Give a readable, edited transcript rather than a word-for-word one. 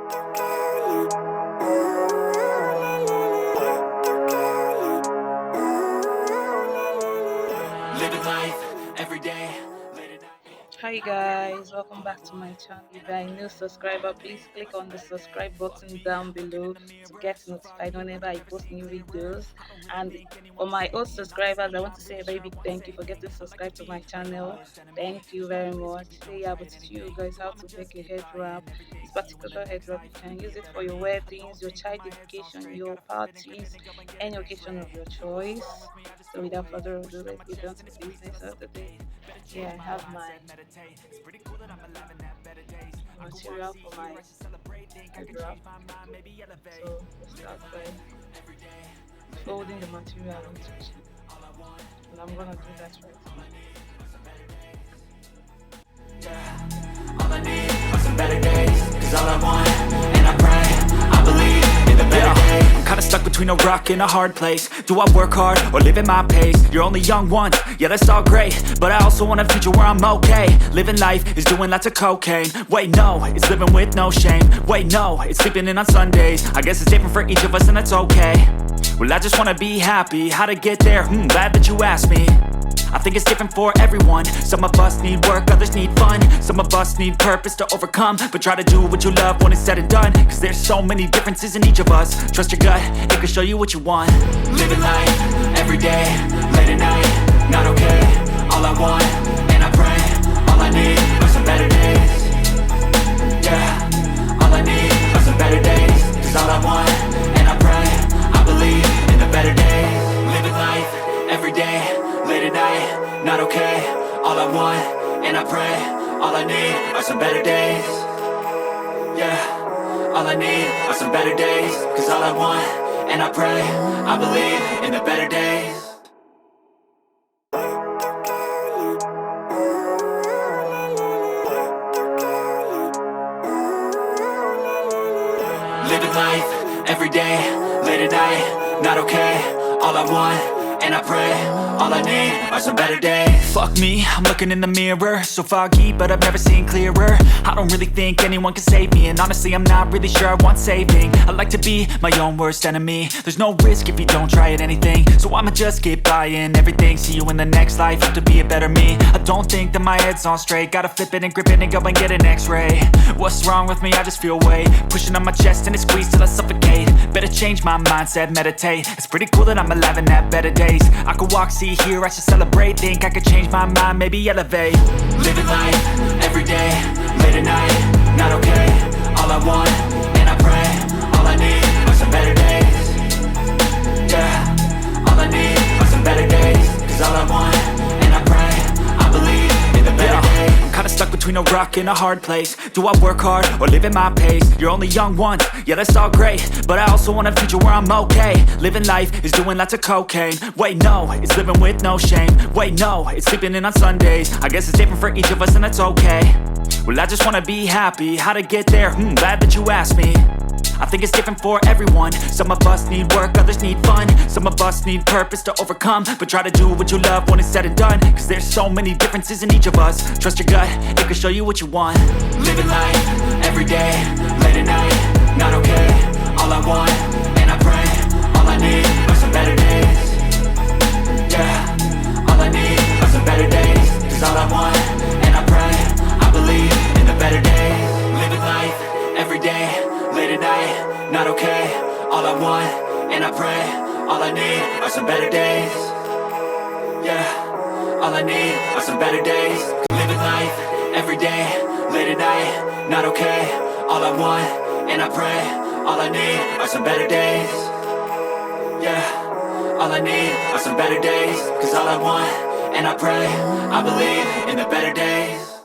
Living life every day. Hi guys, welcome back to my channel. If you're a new subscriber, please click on the subscribe button down below to get notified whenever I post new videos. And for my old subscribers, I want to say a very big thank you for getting subscribed to my channel. Thank you very much. Today I will teach you guys how to make a head wrap. This particular head wrap, you can use it for your weddings, your child dedication, your parties, any occasion of your choice. So without further ado, let's get down to the business of the day. Here I have my material for my head wrap. So we'll start by folding the material into two, and I'm gonna do that right now. All I need are some better days. Cause all I want, and I pray, I believe in the better days. I'm kinda stuck between a rock and a hard place. Do I work hard or live at my pace? You're only young once, yeah that's all great, but I also want a future where I'm okay. Living life is doing lots of cocaine. Wait no, it's living with no shame. Wait no, it's sleeping in on Sundays. I guess it's different for each of us and that's okay. Well I just wanna be happy, how to get there? Glad that you asked me. I think it's different for everyone. Some of us need work, others need fun. Some of us need purpose to overcome. But try to do what you love when it's said and done. Cause there's so many differences in each of us. Trust your gut, it can show you what you want. Living life, every day, late at night, not okay. All I want, and I pray, all I need are some better days. Yeah, all I need are some better days. Cause all I want, and I pray, I believe in the better days. Living life, every day, late at night, not okay. All I want, and I pray, all I need are some better days. Yeah, all I need are some better days. Cause all I want, and I pray, I believe in the better days. Living life, every day, late at night, not okay. All I want, and I pray, all I need are some better days. Fuck me, I'm looking in the mirror, so foggy, but I've never seen clearer. I don't really think anyone can save me, and honestly I'm not really sure I want saving. I like to be my own worst enemy. There's no risk if you don't try at anything, so I'ma just keep buying everything. See you in the next life, have to be a better me. I don't think that my head's on straight, gotta flip it and grip it and go and get an x-ray. What's wrong with me? I just feel weight pushing on my chest and it squeezes till I suffocate. Better change my mindset, meditate. It's pretty cool that I'm alive and have better days. I could walk, see, hear, I should celebrate. Think I could change my mind, maybe elevate. Living life, every day, late at night, not okay. All I want, and I pray, all I need are some better days. Yeah, all I need are some better days. Cause all I want, and I pray, I believe in the better days. I'm kinda stuck between a rock and a hard place. Do I work hard or live at my pace? You're only young once, yeah that's all great, but I also want a future where I'm okay. Living life is doing lots of cocaine. Wait no, it's living with no shame. Wait no, it's sleeping in on Sundays. I guess it's different for each of us and that's okay. Well I just wanna be happy, how to get there? Glad that you asked me. I think it's different for everyone. Some of us need work, others need fun. Some of us need purpose to overcome. But try to do what you love when it's said and done. Cause there's so many differences in each of us. Trust your gut, it can show you what you want. Living life, every day, late at night, not okay. All I want, and I pray, all I need are some better days. Yeah, all I need are some better days. Cause all I want, and I pray, I believe in the better days. Living life, every day, late at night, not okay. All I want, and I pray, all I need are some better days. Yeah, all I need are some better days. Living life, every day, late at night, not okay. All I want, and I pray, all I need are some better days. Yeah, all I need are some better days. Cause all I want, and I pray, I believe in the better days.